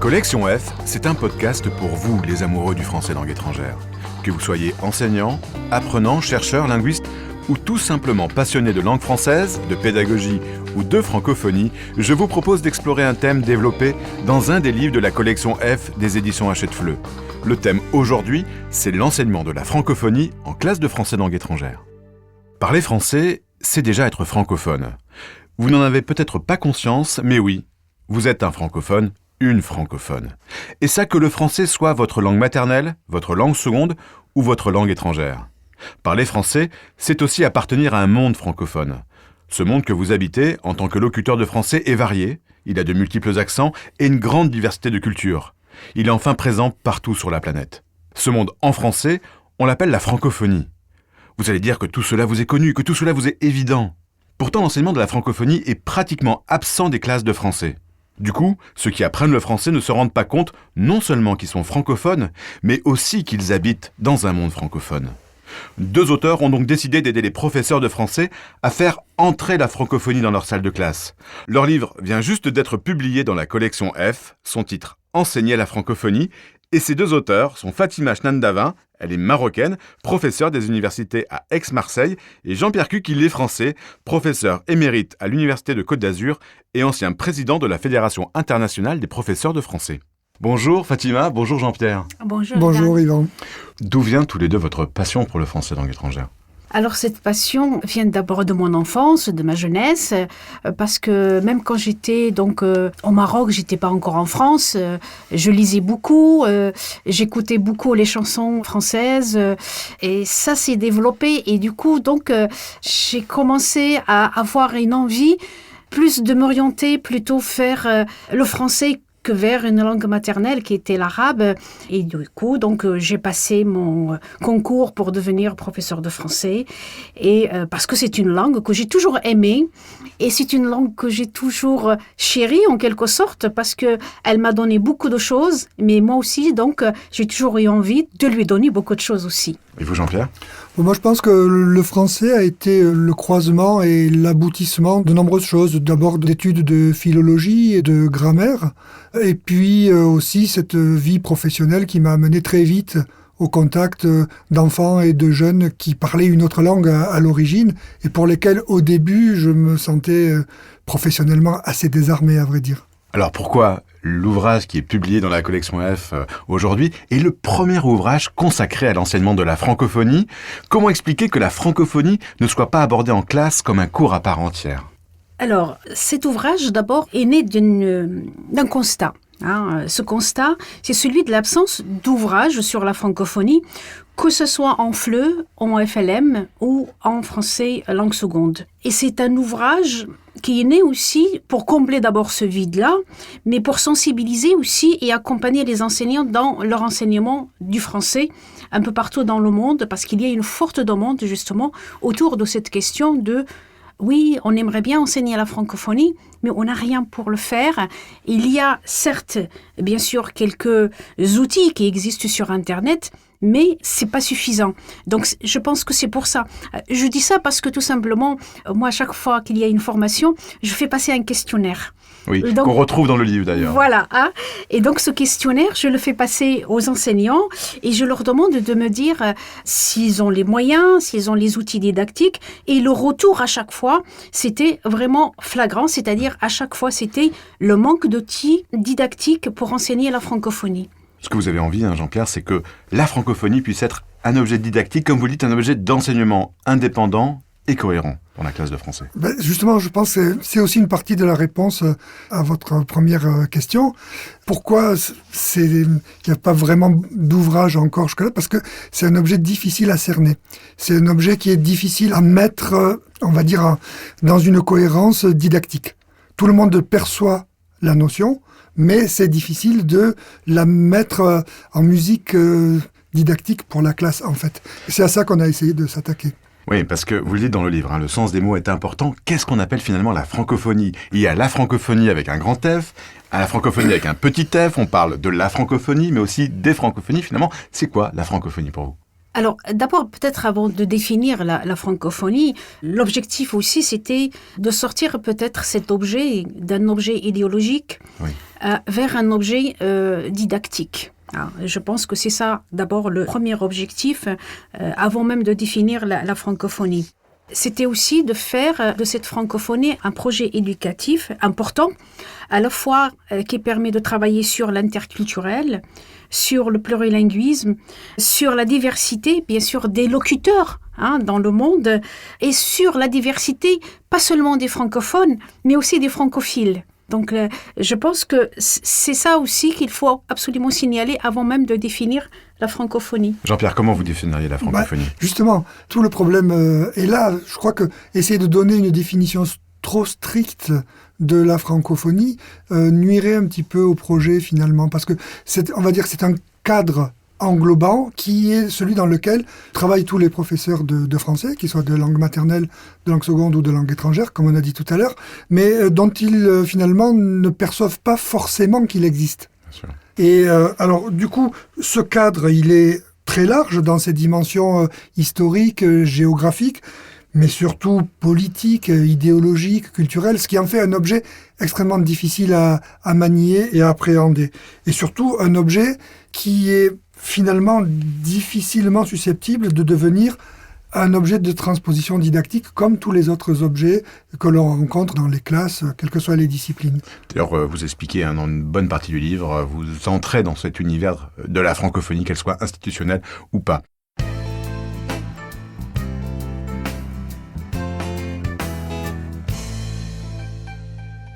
Collection F, c'est un podcast pour vous, les amoureux du français langue étrangère. Que vous soyez enseignant, apprenant, chercheur, linguiste ou tout simplement passionné de langue française, de pédagogie ou de francophonie, je vous propose d'explorer un thème développé dans un des livres de la collection F des éditions Hachette Fleu. Le thème aujourd'hui, c'est l'enseignement de la francophonie en classe de français langue étrangère. Parler français, c'est déjà être francophone. Vous n'en avez peut-être pas conscience, mais oui, vous êtes un francophone, une francophone. Et ça que le français soit votre langue maternelle, votre langue seconde ou votre langue étrangère. Parler français, c'est aussi appartenir à un monde francophone. Ce monde que vous habitez en tant que locuteur de français est varié, il a de multiples accents et une grande diversité de cultures. Il est enfin présent partout sur la planète. Ce monde en français, on l'appelle la francophonie. Vous allez dire que tout cela vous est connu, que tout cela vous est évident. Pourtant, l'enseignement de la francophonie est pratiquement absent des classes de français. Du coup, ceux qui apprennent le français ne se rendent pas compte non seulement qu'ils sont francophones, mais aussi qu'ils habitent dans un monde francophone. Deux auteurs ont donc décidé d'aider les professeurs de français à faire entrer la francophonie dans leur salle de classe. Leur livre vient juste d'être publié dans la collection F, son titre « Enseigner la francophonie », et ces deux auteurs sont Fatima Chnandavin, elle est marocaine, professeure des universités à Aix-Marseille, et Jean-Pierre Cuc, il est français, professeur émérite à l'Université de Côte d'Azur et ancien président de la Fédération internationale des professeurs de français. Bonjour Fatima, bonjour Jean-Pierre. Bonjour Yvan. D'où vient tous les deux votre passion pour le français langue étrangère ? Alors cette passion vient d'abord de mon enfance, de ma jeunesse, parce que même quand j'étais au Maroc, j'étais pas encore en France, je lisais beaucoup, j'écoutais beaucoup les chansons françaises, et ça s'est développé, et du coup j'ai commencé à avoir une envie plus de m'orienter, plutôt faire le français que vers une langue maternelle qui était l'arabe. Et du coup, j'ai passé mon concours pour devenir professeur de français. Et parce que c'est une langue que j'ai toujours aimée. Et c'est une langue que j'ai toujours chérie, en quelque sorte, parce qu'elle m'a donné beaucoup de choses. Mais moi aussi, j'ai toujours eu envie de lui donner beaucoup de choses aussi. Et vous, Jean-Pierre ? Moi, je pense que le français a été le croisement et l'aboutissement de nombreuses choses. D'abord d'études de philologie et de grammaire, et puis aussi cette vie professionnelle qui m'a amené très vite au contact d'enfants et de jeunes qui parlaient une autre langue à l'origine, et pour lesquels, au début, je me sentais professionnellement assez désarmé, à vrai dire. Alors pourquoi l'ouvrage qui est publié dans la collection F aujourd'hui est le premier ouvrage consacré à l'enseignement de la francophonie ? Comment expliquer que la francophonie ne soit pas abordée en classe comme un cours à part entière ? Alors, cet ouvrage, d'abord, est né d'un constat. Ce constat, c'est celui de l'absence d'ouvrage sur la francophonie, que ce soit en FLE, en FLM ou en français langue seconde. Et c'est un ouvrage qui est né aussi pour combler d'abord ce vide-là, mais pour sensibiliser aussi et accompagner les enseignants dans leur enseignement du français un peu partout dans le monde, parce qu'il y a une forte demande justement autour de cette question de oui, on aimerait bien enseigner la francophonie, mais on n'a rien pour le faire. Il y a certes, bien sûr, quelques outils qui existent sur Internet, mais c'est pas suffisant. Donc, je pense que c'est pour ça. Je dis ça parce que tout simplement, moi, à chaque fois qu'il y a une formation, je fais passer un questionnaire. Oui, qu'on retrouve dans le livre d'ailleurs. Voilà. Et donc, ce questionnaire, je le fais passer aux enseignants et je leur demande de me dire s'ils ont les moyens, s'ils ont les outils didactiques. Et le retour à chaque fois, c'était vraiment flagrant, c'est-à-dire à chaque fois, c'était le manque d'outils didactiques pour enseigner la francophonie. Ce que vous avez envie, Jean-Pierre, c'est que la francophonie puisse être un objet didactique, comme vous le dites, un objet d'enseignement indépendant et cohérent dans la classe de français. Justement, je pense que c'est aussi une partie de la réponse à votre première question. Pourquoi il n'y a pas vraiment d'ouvrage encore jusque-là ? Parce que c'est un objet difficile à cerner. C'est un objet qui est difficile à mettre, on va dire, dans une cohérence didactique. Tout le monde perçoit la notion, mais c'est difficile de la mettre en musique didactique pour la classe, en fait. C'est à ça qu'on a essayé de s'attaquer. Oui, parce que vous le dites dans le livre, le sens des mots est important. Qu'est-ce qu'on appelle finalement la francophonie ? Il y a la francophonie avec un grand F, à la francophonie avec un petit f, on parle de la francophonie, mais aussi des francophonies. Finalement, c'est quoi la francophonie pour vous ? Alors, d'abord, peut-être avant de définir la francophonie, l'objectif aussi, c'était de sortir peut-être cet objet d'un objet idéologique, oui, vers un objet didactique. Je pense que c'est ça, d'abord, le premier objectif, avant même de définir la francophonie. C'était aussi de faire de cette francophonie un projet éducatif important, à la fois qui permet de travailler sur l'interculturel, sur le plurilinguisme, sur la diversité, bien sûr, des locuteurs dans le monde, et sur la diversité, pas seulement des francophones, mais aussi des francophiles. Donc, je pense que c'est ça aussi qu'il faut absolument signaler avant même de définir la francophonie. Jean-Pierre, comment vous définiriez la francophonie ? Justement, tout le problème est là. Je crois que essayer de donner une définition trop stricte de la francophonie nuirait un petit peu au projet finalement, parce que on va dire que c'est un cadre englobant qui est celui dans lequel travaillent tous les professeurs de français, qu'ils soient de langue maternelle, de langue seconde ou de langue étrangère, comme on a dit tout à l'heure, mais dont ils finalement ne perçoivent pas forcément qu'il existe. Bien sûr. Et alors du coup, ce cadre, il est très large dans ses dimensions historiques, géographiques, mais surtout politiques, idéologiques, culturelles, ce qui en fait un objet extrêmement difficile à manier et à appréhender. Et surtout un objet qui est finalement difficilement susceptible de devenir un objet de transposition didactique comme tous les autres objets que l'on rencontre dans les classes, quelles que soient les disciplines. D'ailleurs, vous expliquez dans une bonne partie du livre, vous entrez dans cet univers de la francophonie, qu'elle soit institutionnelle ou pas.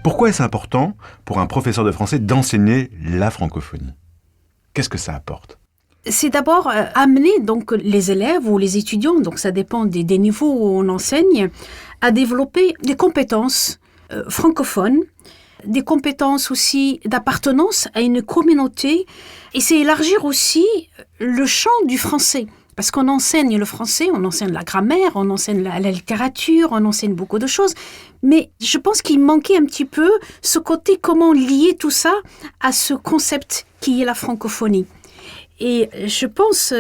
Pourquoi est-ce important pour un professeur de français d'enseigner la francophonie ? Qu'est-ce que ça apporte ? C'est d'abord amener donc les élèves ou les étudiants, donc ça dépend des niveaux où on enseigne, à développer des compétences francophones, des compétences aussi d'appartenance à une communauté, et c'est élargir aussi le champ du français. Parce qu'on enseigne le français, on enseigne la grammaire, on enseigne la littérature, on enseigne beaucoup de choses. Mais je pense qu'il manquait un petit peu ce côté comment lier tout ça à ce concept qui est la francophonie. Et je pense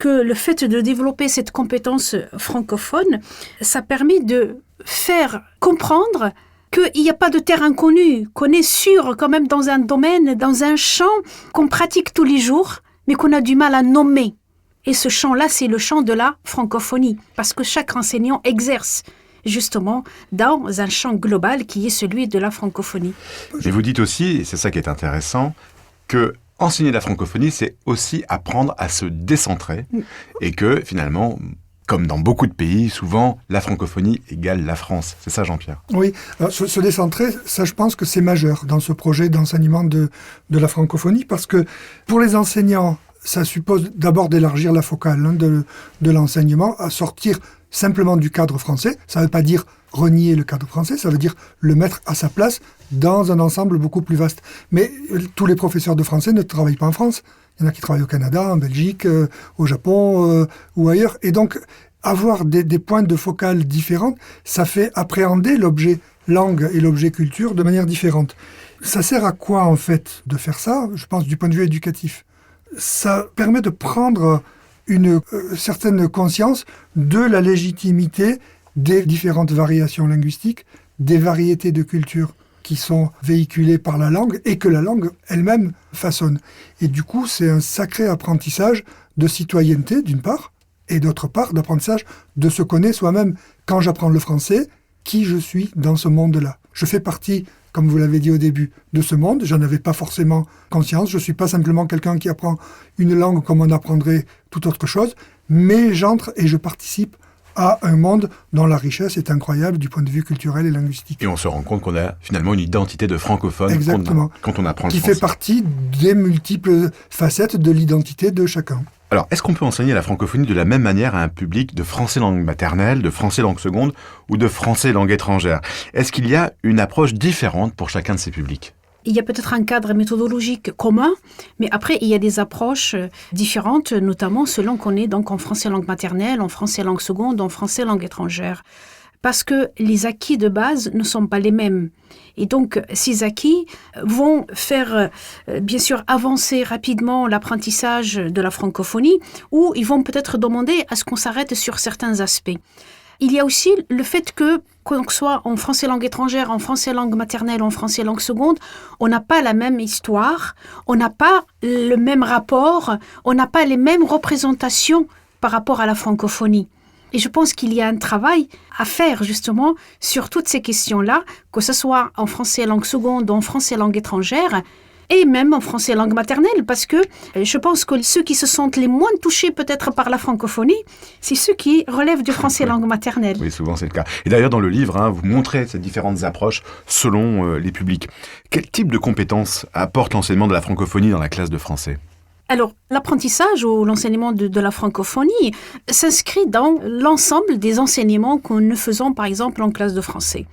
que le fait de développer cette compétence francophone, ça permet de faire comprendre qu'il n'y a pas de terre inconnue, qu'on est sûr quand même dans un domaine, dans un champ qu'on pratique tous les jours, mais qu'on a du mal à nommer. Et ce champ-là, c'est le champ de la francophonie, parce que chaque enseignant exerce justement dans un champ global qui est celui de la francophonie. Mais vous dites aussi, et c'est ça qui est intéressant, que enseigner la francophonie, c'est aussi apprendre à se décentrer, et que finalement, comme dans beaucoup de pays, souvent, la francophonie égale la France. C'est ça, Jean-Pierre ? Oui, alors, se décentrer, ça je pense que c'est majeur dans ce projet d'enseignement de la francophonie, parce que pour les enseignants, ça suppose d'abord d'élargir la focale de l'enseignement, à sortir simplement du cadre français. Ça ne veut pas dire renier le cadre français, ça veut dire le mettre à sa place dans un ensemble beaucoup plus vaste. Mais tous les professeurs de français ne travaillent pas en France. Il y en a qui travaillent au Canada, en Belgique, au Japon ou ailleurs. Et donc, avoir des points de focale différents, ça fait appréhender l'objet langue et l'objet culture de manière différente. Ça sert à quoi, en fait, de faire ça ? Je pense du point de vue éducatif. Ça permet de prendre une certaine conscience de la légitimité des différentes variations linguistiques, des variétés de cultures qui sont véhiculées par la langue et que la langue elle-même façonne. Et du coup, c'est un sacré apprentissage de citoyenneté, d'une part, et d'autre part, d'apprentissage de se connaître soi-même. Quand j'apprends le français, qui je suis dans ce monde-là ? Je fais partie, comme vous l'avez dit au début, de ce monde. J'en avais pas forcément conscience. Je suis pas simplement quelqu'un qui apprend une langue comme on apprendrait toute autre chose, mais j'entre et je participe à un monde dont la richesse est incroyable du point de vue culturel et linguistique. Et on se rend compte qu'on a finalement une identité de francophone quand on apprend le français. Qui fait partie des multiples facettes de l'identité de chacun. Alors, est-ce qu'on peut enseigner la francophonie de la même manière à un public de français langue maternelle, de français langue seconde ou de français langue étrangère ? Est-ce qu'il y a une approche différente pour chacun de ces publics ? Il y a peut-être un cadre méthodologique commun, mais après, il y a des approches différentes, notamment selon qu'on est donc en français langue maternelle, en français langue seconde, en français langue étrangère. Parce que les acquis de base ne sont pas les mêmes. Et donc, ces acquis vont faire, bien sûr, avancer rapidement l'apprentissage de la francophonie, ou ils vont peut-être demander à ce qu'on s'arrête sur certains aspects. Il y a aussi le fait que, qu'on soit en français langue étrangère, en français langue maternelle, en français langue seconde, on n'a pas la même histoire, on n'a pas le même rapport, on n'a pas les mêmes représentations par rapport à la francophonie. Et je pense qu'il y a un travail à faire justement sur toutes ces questions-là, que ce soit en français langue seconde ou en français langue étrangère, et même en français langue maternelle, parce que je pense que ceux qui se sentent les moins touchés peut-être par la francophonie, c'est ceux qui relèvent du français langue maternelle. Oui, souvent c'est le cas. Et d'ailleurs, dans le livre, vous montrez ces différentes approches selon les publics. Quel type de compétences apporte l'enseignement de la francophonie dans la classe de français ? Alors, l'apprentissage ou l'enseignement de la francophonie s'inscrit dans l'ensemble des enseignements que nous faisons, par exemple, en classe de français.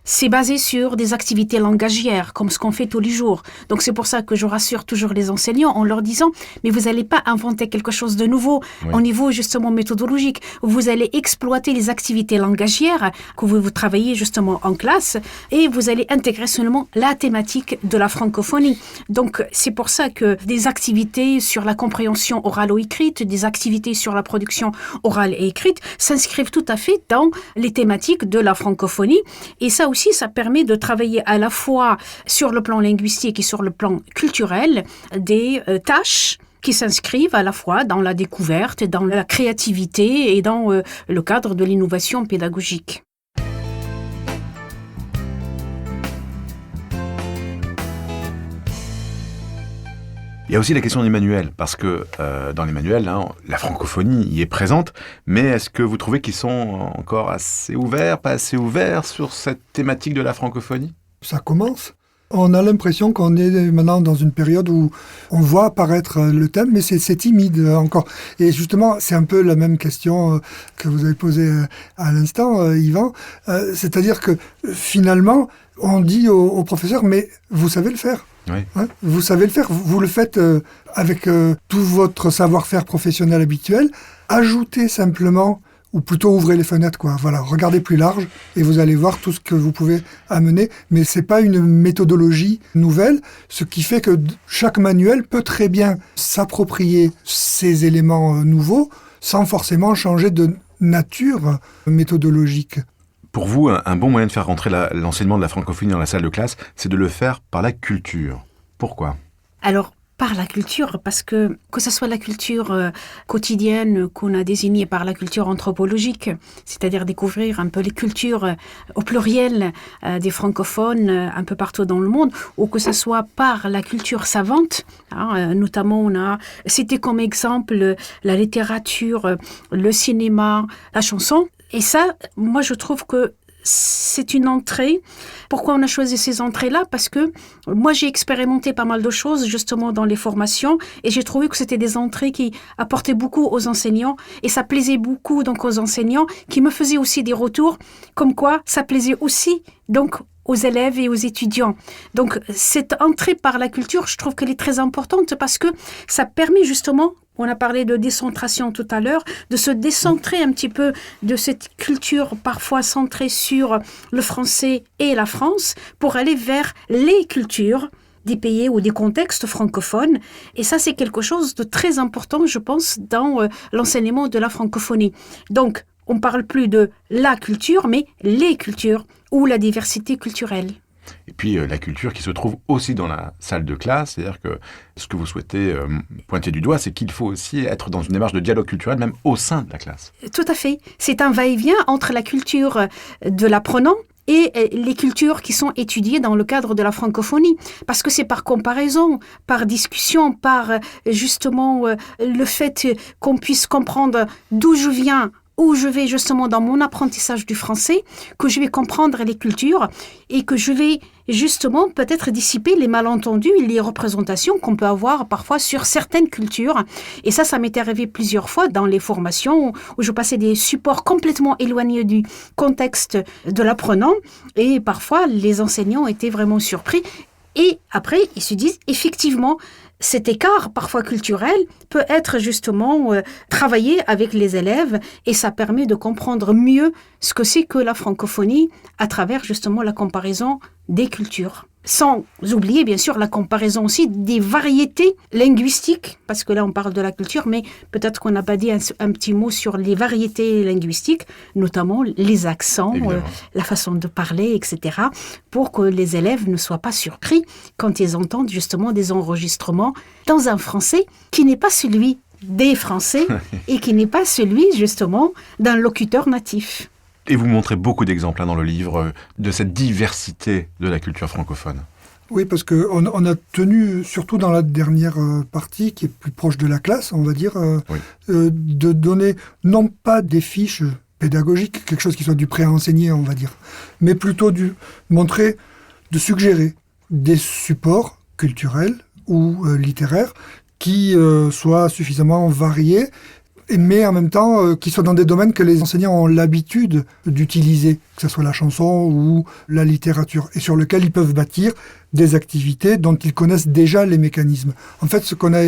C'est basé sur des activités langagières, comme ce qu'on fait tous les jours. Donc, c'est pour ça que je rassure toujours les enseignants en leur disant « Mais vous n'allez pas inventer quelque chose de nouveau au niveau, justement, méthodologique. Vous allez exploiter les activités langagières que vous travaillez, justement, en classe et vous allez intégrer seulement la thématique de la francophonie. » Donc, c'est pour ça que des activités sur la compréhension orale ou écrite, des activités sur la production orale et écrite s'inscrivent tout à fait dans les thématiques de la francophonie. Et ça aussi, ça permet de travailler à la fois sur le plan linguistique et sur le plan culturel des tâches qui s'inscrivent à la fois dans la découverte, dans la créativité et dans le cadre de l'innovation pédagogique. Il y a aussi la question des manuels, parce que dans les manuels, la francophonie y est présente, mais est-ce que vous trouvez qu'ils sont encore assez ouverts, pas assez ouverts sur cette thématique de la francophonie ? Ça commence. On a l'impression qu'on est maintenant dans une période où on voit apparaître le thème, mais c'est timide encore. Et justement, c'est un peu la même question que vous avez posée à l'instant, Yvan. C'est-à-dire que finalement, on dit aux professeurs, mais vous savez le faire. Oui. Hein, vous savez le faire, vous le faites avec tout votre savoir-faire professionnel habituel. Ajoutez simplement, ou plutôt ouvrez les fenêtres, quoi. Voilà, regardez plus large et vous allez voir tout ce que vous pouvez amener. Mais c'est pas une méthodologie nouvelle, ce qui fait que chaque manuel peut très bien s'approprier ces éléments nouveaux sans forcément changer de nature méthodologique. Pour vous, un bon moyen de faire rentrer l'enseignement de la francophonie dans la salle de classe, c'est de le faire par la culture. Pourquoi ? Alors, par la culture, parce que ce soit la culture quotidienne qu'on a désignée par la culture anthropologique, c'est-à-dire découvrir un peu les cultures au pluriel des francophones un peu partout dans le monde, ou que ce soit par la culture savante, notamment on a cité comme exemple la littérature, le cinéma, la chanson. Et ça, moi, je trouve que c'est une entrée. Pourquoi on a choisi ces entrées-là ? Parce que moi, j'ai expérimenté pas mal de choses, justement, dans les formations, et j'ai trouvé que c'était des entrées qui apportaient beaucoup aux enseignants, et ça plaisait beaucoup donc aux enseignants, qui me faisaient aussi des retours, comme quoi ça plaisait aussi donc aux élèves et aux étudiants. Donc, cette entrée par la culture, je trouve qu'elle est très importante parce que ça permet justement, on a parlé de décentration tout à l'heure, de se décentrer un petit peu de cette culture parfois centrée sur le français et la France pour aller vers les cultures des pays ou des contextes francophones. Et ça, c'est quelque chose de très important, je pense, dans l'enseignement de la francophonie. Donc, on ne parle plus de la culture, mais les cultures ou la diversité culturelle. Et puis la culture qui se trouve aussi dans la salle de classe, c'est-à-dire que ce que vous souhaitez pointer du doigt, c'est qu'il faut aussi être dans une démarche de dialogue culturel, même au sein de la classe. Tout à fait. C'est un va-et-vient entre la culture de l'apprenant et les cultures qui sont étudiées dans le cadre de la francophonie. Parce que c'est par comparaison, par discussion, par justement le fait qu'on puisse comprendre d'où je viens, où je vais justement dans mon apprentissage du français, que je vais comprendre les cultures et que je vais justement peut-être dissiper les malentendus et les représentations qu'on peut avoir parfois sur certaines cultures. Et ça m'est arrivé plusieurs fois dans les formations où je passais des supports complètement éloignés du contexte de l'apprenant et parfois les enseignants étaient vraiment surpris. Et après, ils se disent effectivement, cet écart, parfois culturel, peut être justement travaillé avec les élèves et ça permet de comprendre mieux ce que c'est que la francophonie à travers justement la comparaison des cultures. Sans oublier, bien sûr, la comparaison aussi des variétés linguistiques, parce que là, on parle de la culture, mais peut-être qu'on n'a pas dit un petit mot sur les variétés linguistiques, notamment les accents, la façon de parler, etc., pour que les élèves ne soient pas surpris quand ils entendent justement des enregistrements dans un français qui n'est pas celui des Français et qui n'est pas celui, justement, d'un locuteur natif. Et vous montrez beaucoup d'exemples dans le livre de cette diversité de la culture francophone. Oui, parce qu'on a tenu, surtout dans la dernière partie, qui est plus proche de la classe, on va dire, de donner non pas des fiches pédagogiques, quelque chose qui soit du pré-enseigné, on va dire, mais plutôt de suggérer des supports culturels ou littéraires qui soient suffisamment variés, mais en même temps qui soient dans des domaines que les enseignants ont l'habitude d'utiliser, que ce soit la chanson ou la littérature, et sur lequel ils peuvent bâtir des activités dont ils connaissent déjà les mécanismes. En fait, ce qu'on a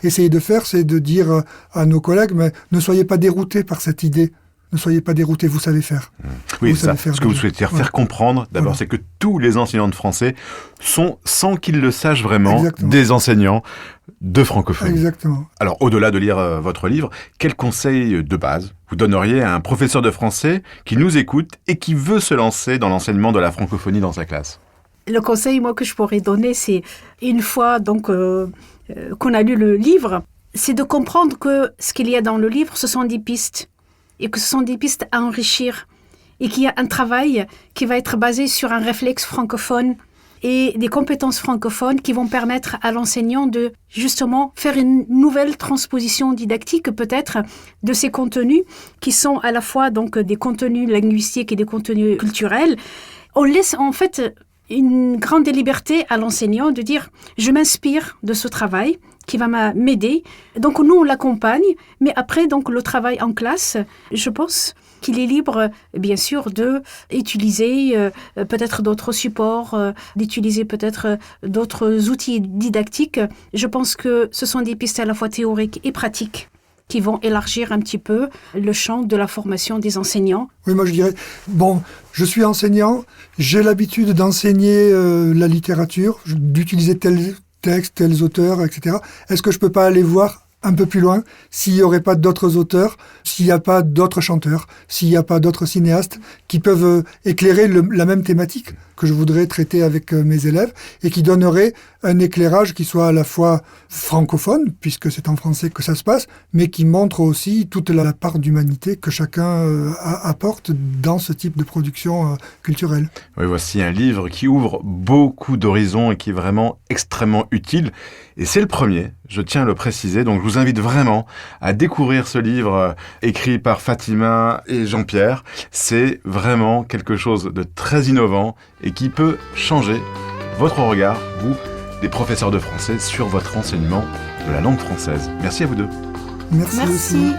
essayé de faire, c'est de dire à nos collègues, mais ne soyez pas déroutés par cette idée. Ne soyez pas déroutés, vous savez faire. Oui, c'est ça. Ce que vous souhaitez faire comprendre, d'abord, c'est que tous les enseignants de français sont, sans qu'ils le sachent vraiment, des enseignants de francophonie. Exactement. Alors, au-delà de lire votre livre, quels conseils de base vous donneriez à un professeur de français qui nous écoute et qui veut se lancer dans l'enseignement de la francophonie dans sa classe ? Le conseil, moi, que je pourrais donner, c'est une fois donc qu'on a lu le livre, c'est de comprendre que ce qu'il y a dans le livre, ce sont des pistes. Et que ce sont des pistes à enrichir. Et qu'il y a un travail qui va être basé sur un réflexe francophone et des compétences francophones qui vont permettre à l'enseignant de, justement, faire une nouvelle transposition didactique, peut-être, de ces contenus qui sont à la fois donc des contenus linguistiques et des contenus culturels. On laisse, en fait, une grande liberté à l'enseignant de dire « je m'inspire de ce travail » qui va m'aider. Donc nous, on l'accompagne, mais après, donc le travail en classe, je pense qu'il est libre, bien sûr, d'utiliser peut-être d'autres supports, d'utiliser peut-être d'autres outils didactiques. Je pense que ce sont des pistes à la fois théoriques et pratiques qui vont élargir un petit peu le champ de la formation des enseignants. Oui, moi je dirais, je suis enseignant, j'ai l'habitude d'enseigner la littérature, d'utiliser tel textes, tels auteurs, etc. Est-ce que je peux pas aller voir un peu plus loin s'il n'y aurait pas d'autres auteurs, s'il n'y a pas d'autres chanteurs, s'il n'y a pas d'autres cinéastes qui peuvent éclairer la même thématique que je voudrais traiter avec mes élèves et qui donnerait un éclairage qui soit à la fois francophone, puisque c'est en français que ça se passe, mais qui montre aussi toute la part d'humanité que chacun apporte dans ce type de production culturelle. Oui, voici un livre qui ouvre beaucoup d'horizons et qui est vraiment extrêmement utile. Et c'est le premier, je tiens à le préciser, donc je vous invite vraiment à découvrir ce livre écrit par Fatima et Jean-Pierre. C'est vraiment quelque chose de très innovant et qui peut changer votre regard, vous, des professeurs de français, sur votre enseignement de la langue française. Merci à vous deux. Merci.